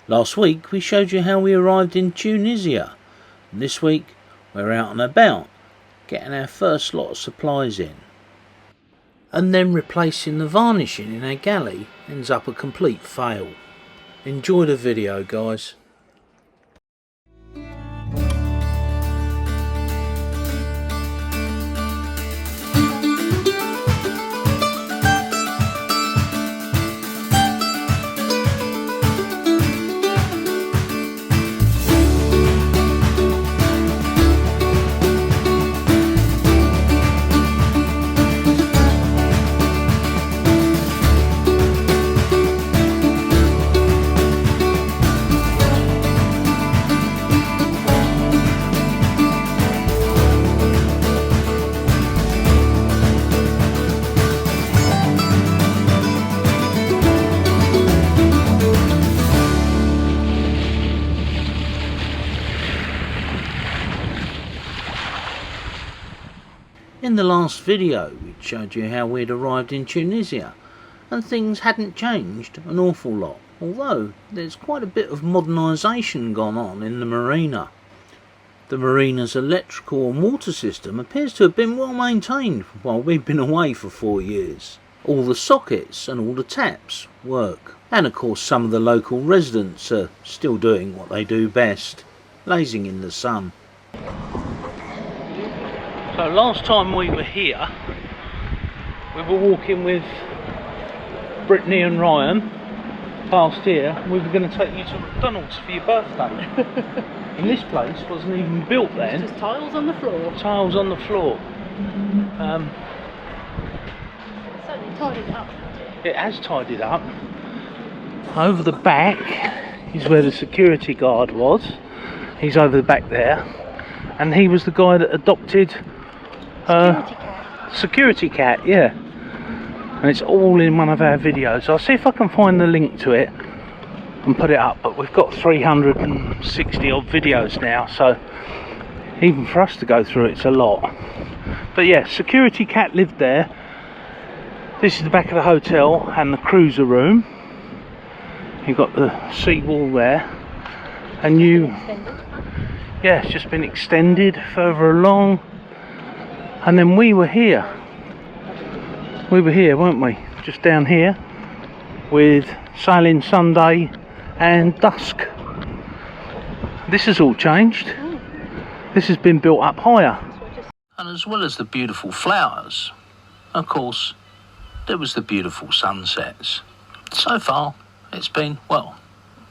Last week we showed you how we arrived in Tunisia, and this week we're out and about, getting our first lot of supplies in. And then replacing the varnishing in our galley ends up a complete fail. Enjoy the video, guys. In the last video we showed you how we'd arrived in Tunisia, and things hadn't changed an awful lot, although there's quite a bit of modernisation gone on in the marina. The marina's electrical and water system appears to have been well maintained while we've been away for 4 years. All the sockets and all the taps work, and of course some of the local residents are still doing what they do best, lazing in the sun. So last time we were here, we were walking with Brittany and Ryan past here. We were going to take you to McDonald's for your birthday. And this place wasn't even built then. It's just tiles on the floor. Tiles on the floor. It's certainly tidied up. It has tidied up. Over the back is where the security guard was. He's over the back there. And he was the guy that adopted security cat, yeah, and it's all in one of our videos. I'll see if I can find the link to it and put it up, but we've got 360 odd videos now, so even for us to go through it's a lot. But yeah, security cat lived there. This is the back of the hotel and the cruiser room. You've got the sea wall there, and yeah, it's just been extended further along. And then we were here, weren't we? Just down here with Sailing Sunday and Dusk. This has all changed. This has been built up higher. And as well as the beautiful flowers, of course, there was the beautiful sunsets. So far, it's been, well,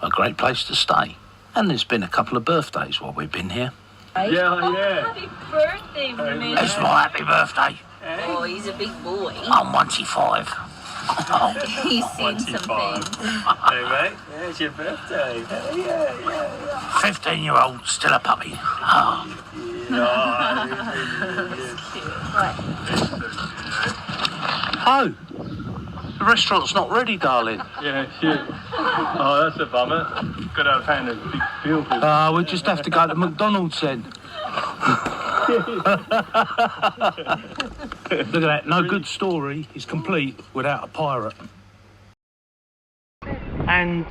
a great place to stay. And there's been a couple of birthdays while we've been here. Yeah. Happy birthday, Varnish. It's my happy birthday. Oh, he's a big boy. I'm 125. He's seen some things. Hey, mate. Yeah, it's your birthday. Yeah. 15-year-old, still a puppy. Oh. Oh, the restaurant's not ready, darling. Yeah, shit. Oh, that's a bummer. Got to have a big feel for it. We just have to go to McDonald's then. Look at that, no good story is complete without a pirate. And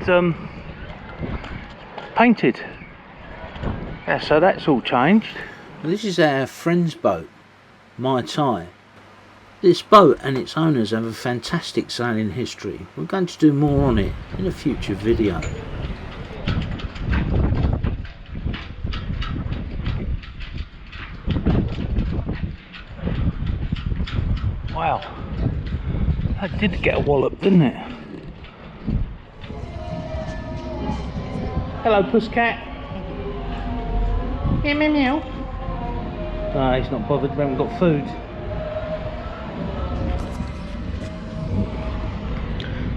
painted. Yeah, so that's all changed. And this is our friend's boat, Mai Tai. This boat and its owners have a fantastic sailing history. We're going to do more on it in a future video. Wow, that did get a wallop, didn't it? Hello, Pusscat. Meow, meow, meow. No, he's not bothered, we haven't got food.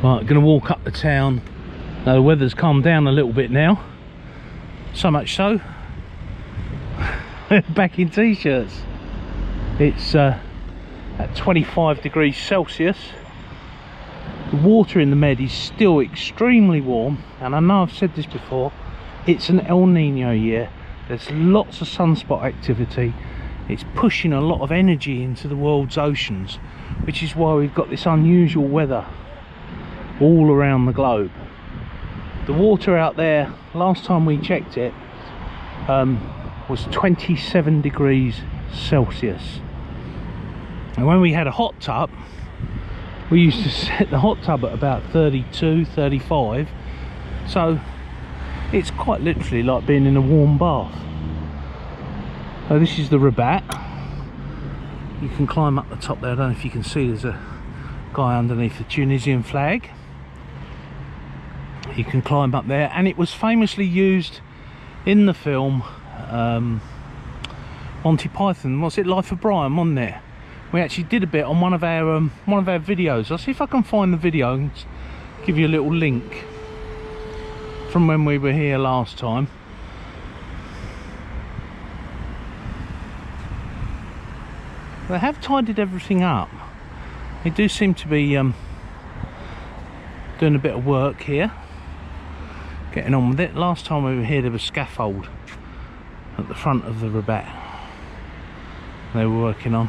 Right, gonna walk up the town. Now the weather's calmed down a little bit now. So much so, back in t-shirts. It's at 25 degrees Celsius. The water in the Med is still extremely warm, and I know I've said this before, it's an El Nino year. There's lots of sunspot activity. It's pushing a lot of energy into the world's oceans, which is why we've got this unusual weather all around the globe. The water out there, last time we checked it, was 27 degrees Celsius. And when we had a hot tub, we used to set the hot tub at about 32, 35. So it's quite literally like being in a warm bath. So this is the rabat. You can climb up the top there. I don't know if you can see, there's a guy underneath the Tunisian flag. You can climb up there, and it was famously used in the film Monty Python. What's it, Life of Brian? On there, we actually did a bit on one of our videos. I'll see if I can find the video and give you a little link from when we were here last time. They have tidied everything up. They do seem to be doing a bit of work here, getting on with it. Last time we were here, there was scaffold at the front of the rabat they were working on.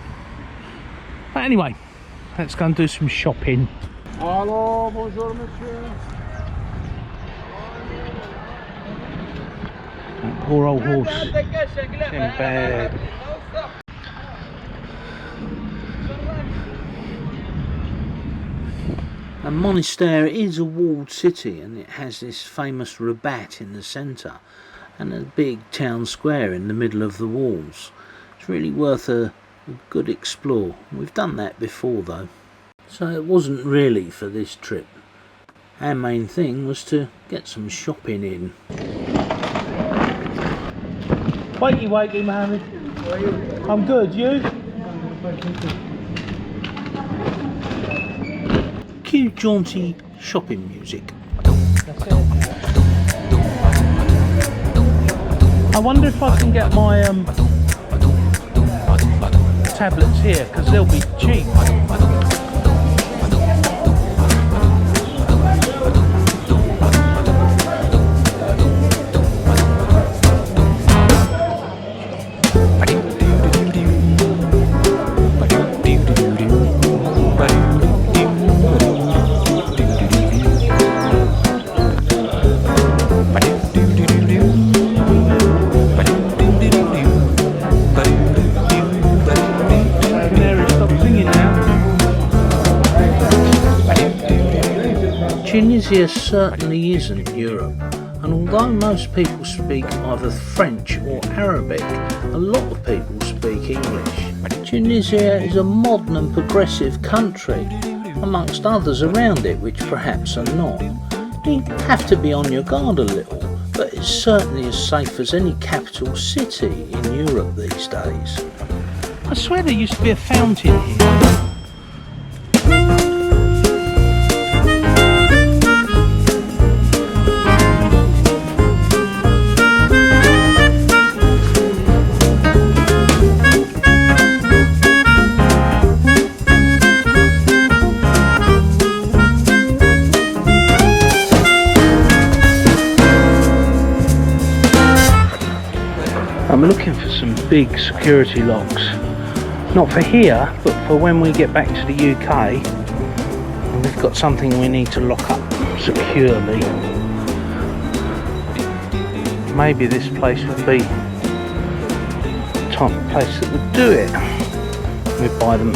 But anyway, let's go and do some shopping. Hello, bonjour, monsieur. That poor old horse, it's in bed. And Monastir is a walled city, and it has this famous rabat in the centre and a big town square in the middle of the walls. It's really worth a good explore. We've done that before though, so it wasn't really for this trip. Our main thing was to get some shopping in. Wakey Mohammed. I'm good, you? Cue jaunty shopping music. I wonder if I can get my tablets here, because they'll be cheap. Tunisia certainly isn't Europe, and although most people speak either French or Arabic, a lot of people speak English. Tunisia is a modern and progressive country, amongst others around it which perhaps are not. You have to be on your guard a little, but it's certainly as safe as any capital city in Europe these days. I swear there used to be a fountain here. I'm looking for some big security locks, not for here, but for when we get back to the UK and we've got something we need to lock up securely. Maybe this place would be the type of place that would do it. We'd buy them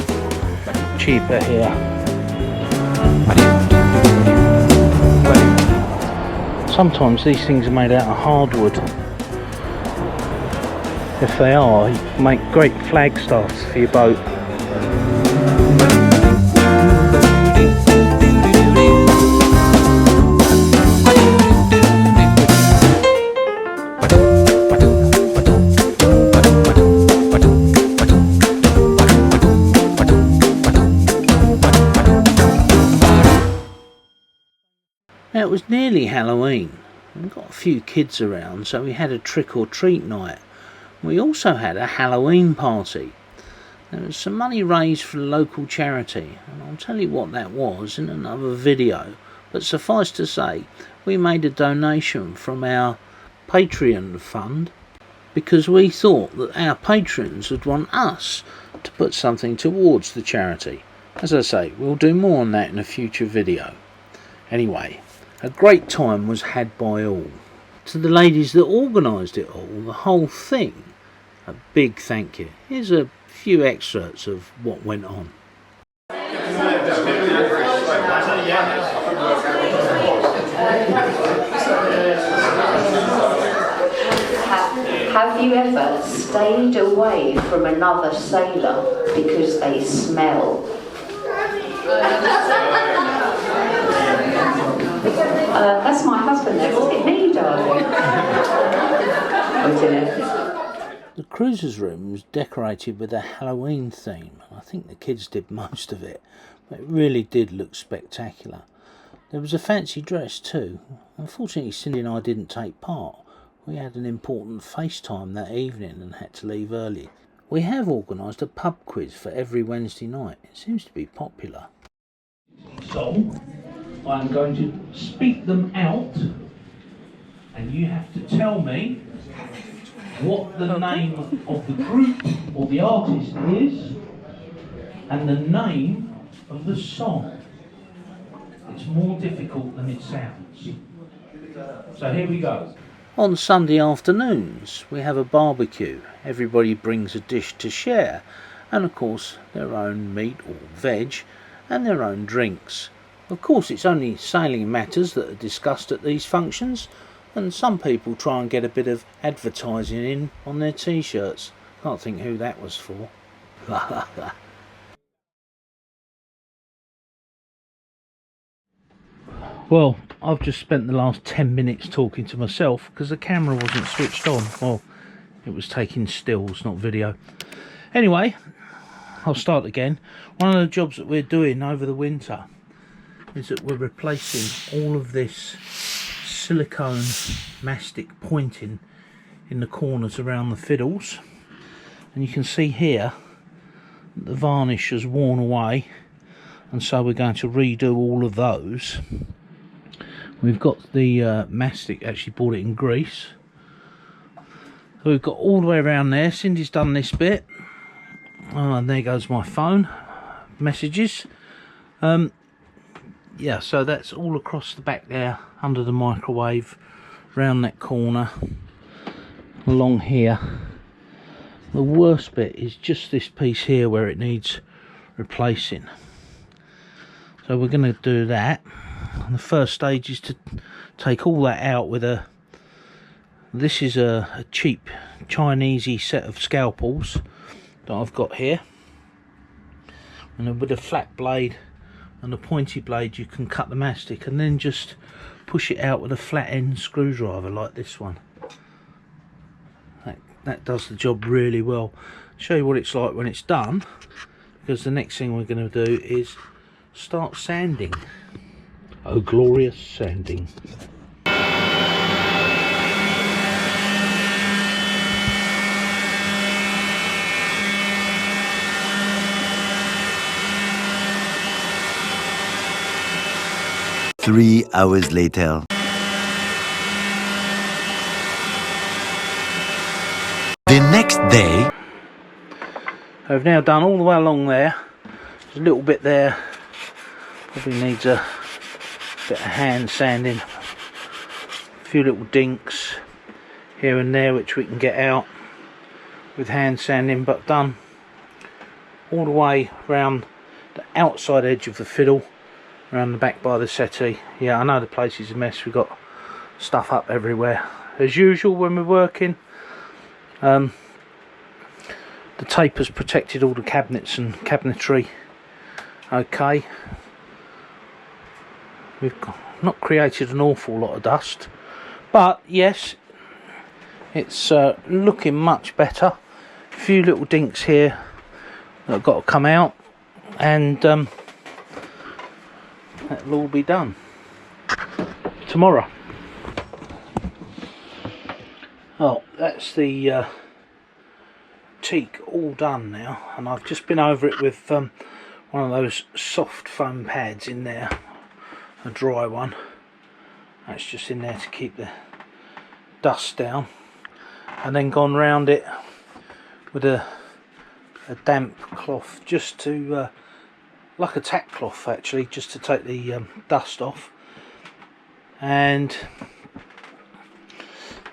cheaper here. Sometimes these things are made out of hardwood. If they are, you can make great flagstaffs for your boat. Now it was nearly Halloween. We've got a few kids around, so we had a trick or treat night. We also had a Halloween party. There was some money raised for a local charity, and I'll tell you what that was in another video, but suffice to say, we made a donation from our Patreon fund because we thought that our patrons would want us to put something towards the charity. As I say, we'll do more on that in a future video. Anyway, A great time was had by all. To the ladies that organised it all, the whole thing, a big thank you. Here's a few excerpts of what went on. Have you ever stayed away from another sailor because they smell? That's my husband there. Was it me, darling? The cruiser's room was decorated with a Halloween theme. I think the kids did most of it, but it really did look spectacular. There was a fancy dress too. Unfortunately, Cindy and I didn't take part. We had an important FaceTime that evening and had to leave early. We have organised a pub quiz for every Wednesday night. It seems to be popular. So, I'm going to speak them out, and you have to tell me what the name of the group or the artist is, and the name of the song. It's more difficult than it sounds. So here we go. On Sunday afternoons, we have a barbecue. Everybody brings a dish to share, and of course their own meat or veg, and their own drinks. Of course, it's only sailing matters that are discussed at these functions, and some people try and get a bit of advertising in on their t-shirts. Can't think who that was for. Well, I've just spent the last 10 minutes talking to myself because the camera wasn't switched on. Well, it was taking stills, not video. Anyway, I'll start again. One of the jobs that we're doing over the winter is that we're replacing all of this silicone mastic pointing in the corners around the fiddles. And you can see here that the varnish has worn away, and so we're going to redo all of those. We've got the mastic, actually bought it in Greece. So we've got all the way around there. Cindy's done this bit. Oh, and there goes my phone. Messages. Yeah, so that's all across the back there, under the microwave, round that corner, along here. The worst bit is just this piece here where it needs replacing. So we're going to do that. And the first stage is to take all that out with a... This is a cheap Chinesey set of scalpels that I've got here. And with a flat blade and a pointy blade you can cut the mastic and then just push it out with a flat end screwdriver like this one. That does the job really well. I'll show you what it's like when it's done, because the next thing we're going to do is start sanding. Oh, glorious sanding. Three hours later. The next day. I've now done all the way along there. There's a little bit there. Probably needs a bit of hand sanding. A few little dinks here and there which we can get out with hand sanding, but done all the way around the outside edge of the fiddle, around the back by the settee. Yeah, I know the place is a mess. We've got stuff up everywhere as usual when we're working. The tape has protected all the cabinets and cabinetry okay. We've not created an awful lot of dust, but yes, it's looking much better. A few little dinks here that have got to come out, and that'll all be done tomorrow. Oh, that's the teak all done now, and I've just been over it with one of those soft foam pads in there, a dry one. That's just in there to keep the dust down, and then gone round it with a damp cloth, just to like a tack cloth actually, just to take the dust off. and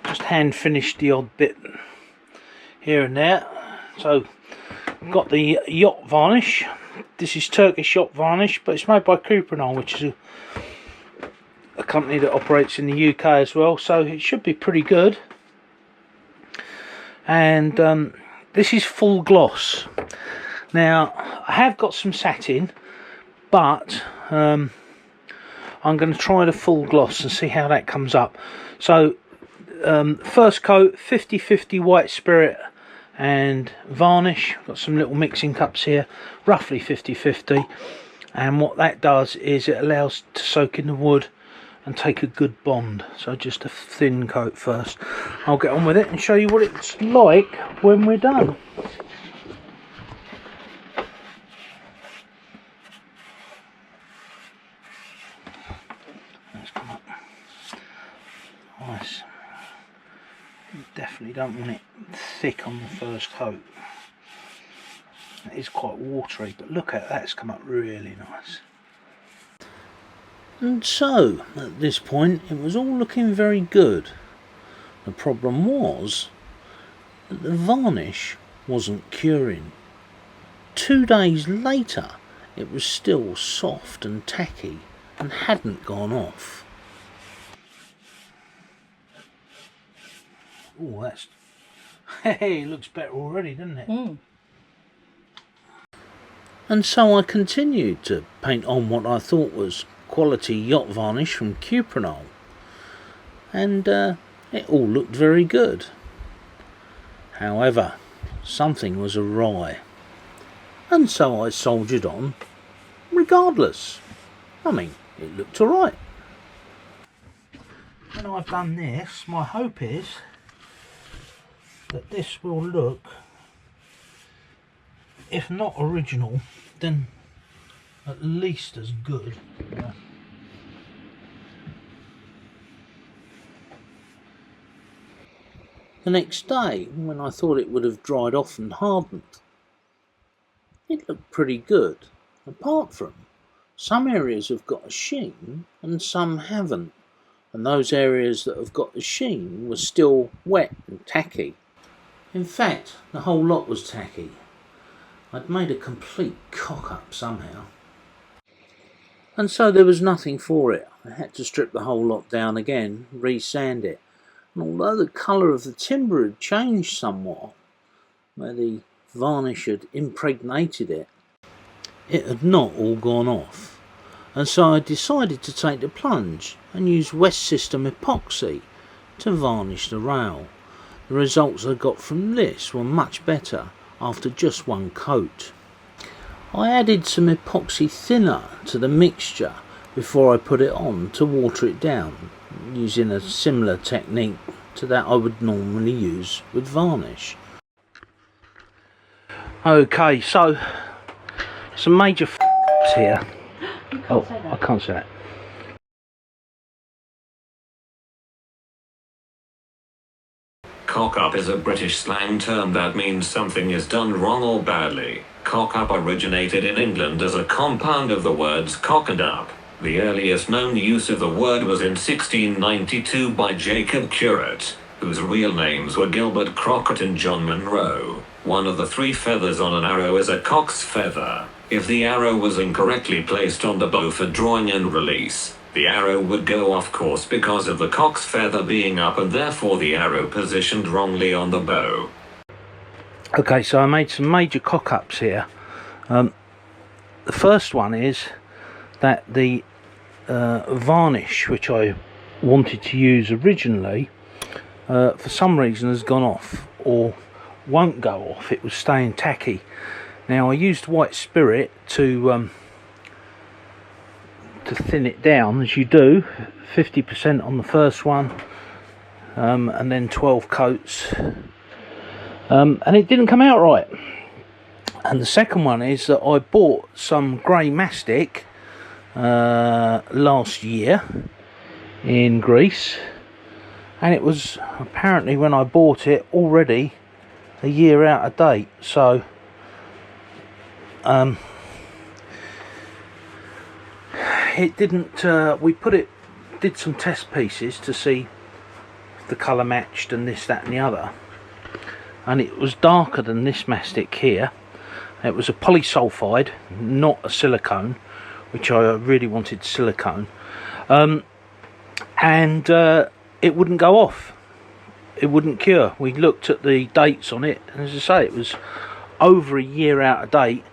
just hand finished the odd bit here and there. So I've got the yacht varnish. This is Turkish yacht varnish, but it's made by Cuprinol, which is a company that operates in the UK as well, so it should be pretty good. And this is full gloss. Now I have got some satin, but I'm going to try the full gloss and see how that comes up. So first coat, 50-50 white spirit and varnish. Got some little mixing cups here, roughly 50-50, and what that does is it allows to soak in the wood and take a good bond. So just a thin coat first. I'll get on with it and show you what it's like when we're done. Let's come up. Nice. You definitely don't want it thick on the first coat. It is quite watery, but look at that, it's come up really nice. And so, at this point, it was all looking very good. The problem was that the varnish wasn't curing. 2 days later, it was still soft and tacky and hadn't gone off. Oh, that's... Hey, it looks better already, doesn't it? Mm. And so I continued to paint on what I thought was quality yacht varnish from Cuprinol, and it all looked very good. However, something was awry, and so I soldiered on regardless. I mean, it looked alright. When I've done this, my hope is that this will look, if not original, then at least as good. The next day, when I thought it would have dried off and hardened, it looked pretty good, apart from some areas have got a sheen and some haven't, and those areas that have got the sheen were still wet and tacky. In fact, the whole lot was tacky. I'd made a complete cock-up somehow. And so there was nothing for it. I had to strip the whole lot down again, re-sand it. And although the colour of the timber had changed somewhat, where the varnish had impregnated it, it had not all gone off. And so I decided to take the plunge and use West System epoxy to varnish the rail. The results I got from this were much better after just one coat. I added some epoxy thinner to the mixture before I put it on to water it down, using a similar technique to that I would normally use with varnish. Okay, so some major f***s here. Oh, I can't say that. Cockup is a British slang term that means something is done wrong or badly. Cockup originated in England as a compound of the words cock and up. The earliest known use of the word was in 1692 by Jacob Curate, whose real names were Gilbert Crockett and John Monroe. One of the 3 feathers on an arrow is a cock's feather. If the arrow was incorrectly placed on the bow for drawing and release, the arrow would go off course because of the cock's feather being up and therefore the arrow positioned wrongly on the bow. Okay, so I made some major cock-ups here. The first one is that the varnish, which I wanted to use originally, for some reason has gone off or won't go off. It was staying tacky. Now I used white spirit to thin it down, as you do, 50% on the first one, and then 12 coats, and it didn't come out right. And the second one is that I bought some grey mastic last year in Greece, and it was apparently, when I bought it, already a year out of date. So it didn't, we put it did some test pieces to see if the colour matched and this, that and the other, and it was darker than this mastic here. It was a polysulfide, not a silicone, which I really wanted silicone, and it wouldn't go off, it wouldn't cure. We looked at the dates on it, and as I say, it was over a year out of date.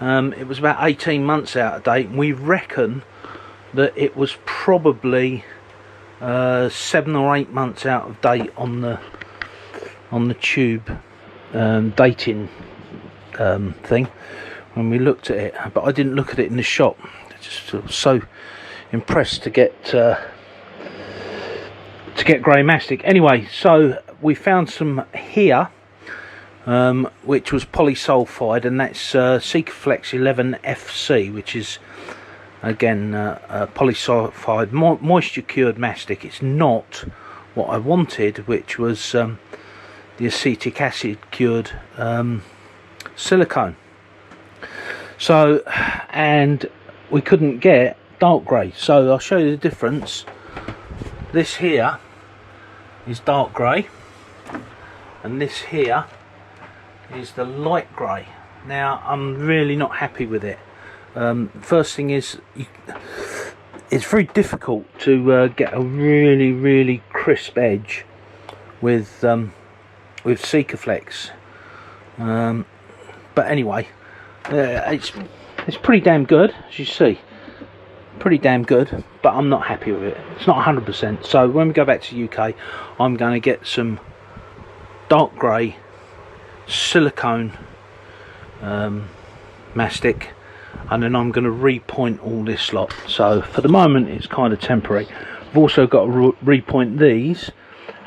It was about 18 months out of date, and we reckon that it was probably 7 or 8 months out of date on the tube dating thing when we looked at it. But I didn't look at it in the shop. I just was so impressed to get grey mastic. Anyway, so we found some here, which was polysulfide, and that's Cockup 11 FC, which is again polysulfide moisture cured mastic. It's not what I wanted, which was the acetic acid cured silicone. So, and we couldn't get dark grey, so I'll show you the difference. This here is dark grey, and this here is the light grey. Now I'm really not happy with it. First thing is, it's very difficult to get a really crisp edge with Cockup. But anyway, it's pretty damn good, as you see. Pretty damn good, but I'm not happy with it. It's not 100%. So when we go back to UK, I'm going to get some dark grey silicone mastic, and then I'm going to repoint all this lot. So for the moment it's kind of temporary. I've also got to repoint these,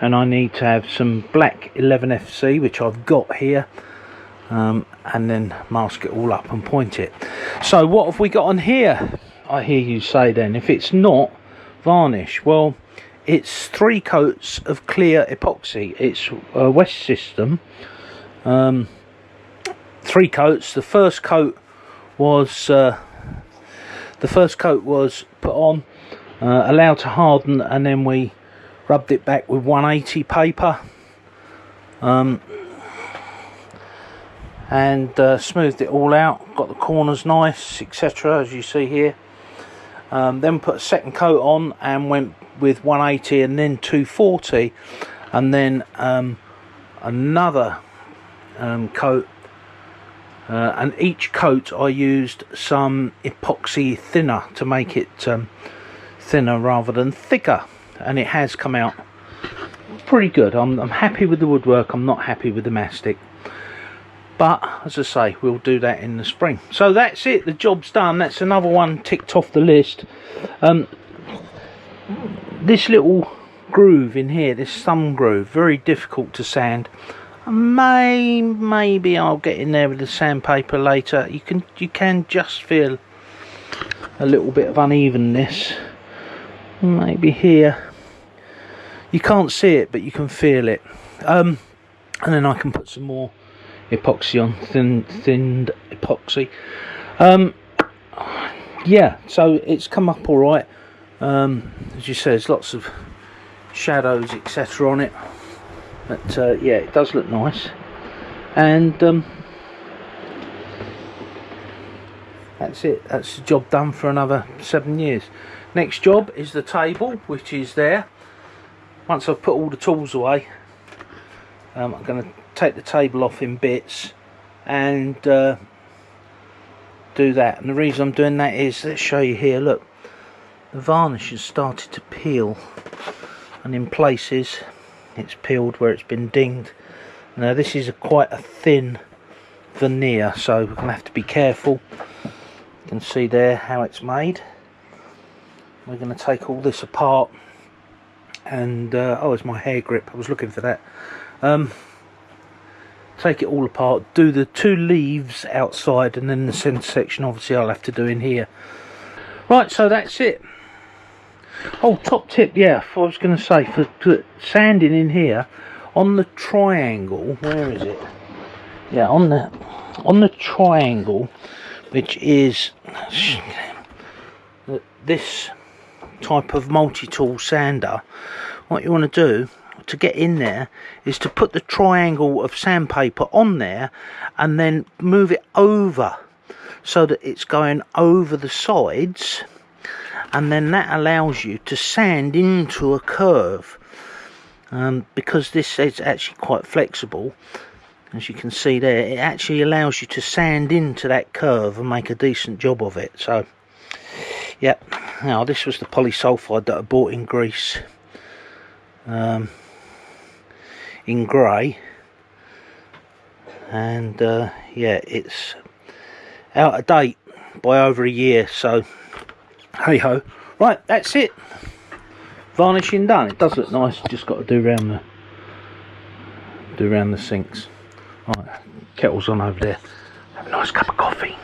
and I need to have some black 11FC, which I've got here, and then mask it all up and point it. So what have we got on here, I hear you say then, if it's not varnish? Well, it's 3 coats of clear epoxy. It's a West system, 3 coats. The first coat was put on, allowed to harden, and then we rubbed it back with 180 paper, and smoothed it all out, got the corners nice, etc., as you see here. Then put a second coat on and went with 180 and then 240, and then another coat, and each coat I used some epoxy thinner to make it thinner rather than thicker, and it has come out pretty good. I'm happy with the woodwork. I'm not happy with the mastic, but as I say, we'll do that in the spring. So that's it, the job's done. That's another one ticked off the list. This little groove in here, this thumb groove, very difficult to sand. Maybe I'll get in there with the sandpaper later. You can just feel a little bit of unevenness, maybe here. You can't see it, but you can feel it. And then I can put some more epoxy on, thinned epoxy. Yeah, so it's come up all right. As you say, there's lots of shadows, etc. on it, but yeah, it does look nice. And that's it. That's the job done for another 7 years. Next job is the table, which is there. Once I've put all the tools away, I'm going to take the table off in bits and do that. And the reason I'm doing that is, let's show you here, look, the varnish has started to peel, and in places it's peeled where it's been dinged. Now this is quite a thin veneer, so we're going to have to be careful. You can see there how it's made. We're going to take all this apart, and oh, it's my hair grip, I was looking for that. Take it all apart, do the 2 leaves outside, and then the centre section obviously I'll have to do in here. Right, so that's it. Oh, top tip, yeah, I was going to say, for sanding in here, on the triangle, where is it? Yeah, on the triangle, which is this type of multi-tool sander, what you want to do to get in there is to put the triangle of sandpaper on there and then move it over so that it's going over the sides, and then that allows you to sand into a curve. Because this is actually quite flexible, as you can see there, it actually allows you to sand into that curve and make a decent job of it. So yeah, now this was the polysulfide that I bought in Greece, in grey, and yeah, it's out of date by over a year, so hey ho. Right, that's it. Varnishing done. It does look nice. Just got to do around the sinks. Right, kettle's on over there. Have a nice cup of coffee.